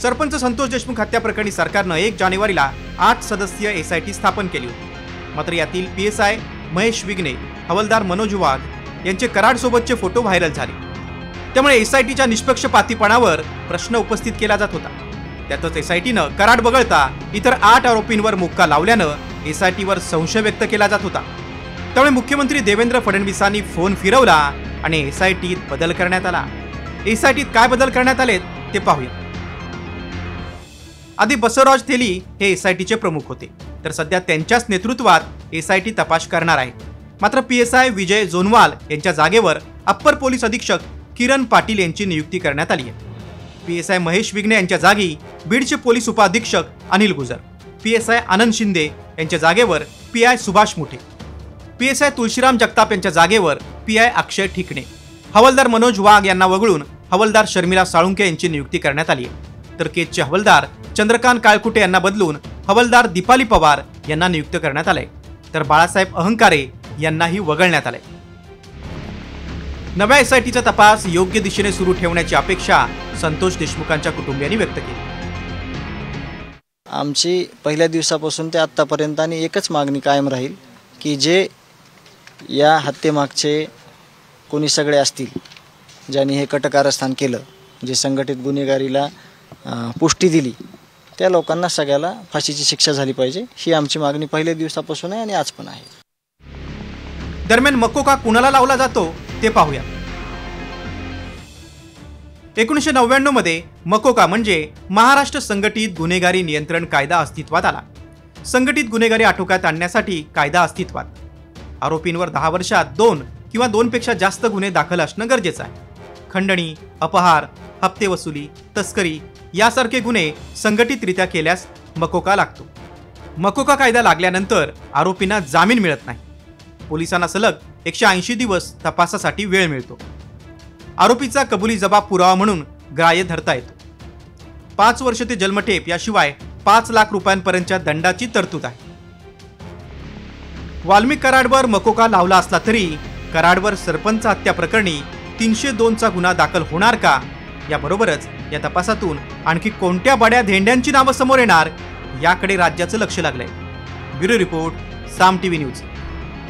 सरपंच संतोष देशमुख हत्या प्रकरणी सरकारनं 1 जानेवारीला 8 सदस्यीय एसआयटी स्थापन केली होती। मात्र यातील पीएसआय महेश विघ्ने, हवालदार मनोज वाघ यांचे कराड सोबतचे फोटो व्हायरल झाले। त्यामुळे एसआयटीच्या निष्पक्षपातीपणावर प्रश्न उपस्थित केला जात होता। त्यातच एसआयटीनं कराड वगळता इतर 8 आरोपींवर मुक्का लावल्यानं एसआयटीवर संशय व्यक्त केला जात होता। त्यामुळे मुख्यमंत्री देवेंद्र फडणवीसांनी फोन फिरवला आणि एसआयटीत बदल करण्यात आला। एसआयटीत काय बदल करण्यात आलेत ते पाहूया। आधी बसवराज थेली हे एसआयटीचे प्रमुख होते, तर सध्या त्यांच्याच नेतृत्वात एसआयटी तपास करणार आहे। मात्र पीएसआय विजय जोनवाल यांच्या जागेवर अप्पर पोलीस अधीक्षक किरण पाटील यांची नियुक्ती करण्यात आली आहे। पीएसआय महेश विघ्ने यांच्या जागी बीडचे पोलीस उपअधीक्षक अनिल गुजर, पीएसआय आनंद शिंदे यांच्या जागेवर पीआय सुभाष मुठे, पीएसआय तुळशीराम जगताप यांच्या जागेवर पीआय अक्षय ठिकणे, हवालदार मनोज वाघ यांना वगळून हवालदार शर्मिला साळुंके यांची नियुक्ती करण्यात आली आहे। तर केजचे हवालदार चंद्रकांत काळकुटे यांना बदलून हवालदार दीपाली पवार यांना नियुक्त करण्यात आले, तर बाळासाहेब अहंकारे यांनाही वगळण्यात आले। नव्या एसआयटीचा तपास योग्य दिशेने सुरू ठेवण्याची अपेक्षा संतोष देशमुखांच्या कुटुंबियांनी व्यक्त केली। आमची पहिल्या दिवसापासून ते आत्तापर्यंत आणि एकच मागणी कायम राहील की जे या हत्येमागचे कोणी सगळे असतील, ज्यांनी हे कटकारस्थान केलं, जे संघटित गुन्हेगारीला पुष्टी दिली, त्या लोकांना सगळ्याला फाशीची शिक्षा झाली पाहिजे, ही आमची मागणी पहिल्या दिवसापासून आहे आणि आज पण आहे। दरम्यान मकोका कुणाला लावला जातो ते पाहूया। 1999 मध्ये मकोका म्हणजे महाराष्ट्र संघटित गुन्हेगारी नियंत्रण कायदा अस्तित्वात आला। संघटित गुन्हेगारी आटोक्यात आणण्यासाठी कायदा अस्तित्वात, आरोपींवर 10 वर्षात 2 किंवा 2 पेक्षा जास्त गुन्हे दाखल असणं गरजेचं आहे। खंडणी, अपहार, हप्ते वसुली, तस्करी यासारखे गुन्हे संघटितरित्या केल्यास मकोका लागतो। मकोका कायदा लागल्यानंतर आरोपींना जामीन मिळत नाही। पोलिसांना सलग 180 दिवस तपासासाठी वेळ मिळतो। आरोपीचा कबुली जबाब पुरावा म्हणून ग्राह्य धरता येतो। 5 वर्ष ते जन्मठेप याशिवाय 5 लाख रुपयांपर्यंतच्या दंडाची तरतूद आहे। वाल्मिक कराडवर मकोका लावला असला तरी कराडवर सरपंच हत्या प्रकरणी 302चा गुन्हा दाखल होणार का, याबरोबरच या तपासातून आणखी कोणत्या बड्या धेंड्यांची नावं समोर येणार याकडे राज्याचं लक्ष लागलंय। ब्युरो रिपोर्ट, साम टीव्ही न्यूज।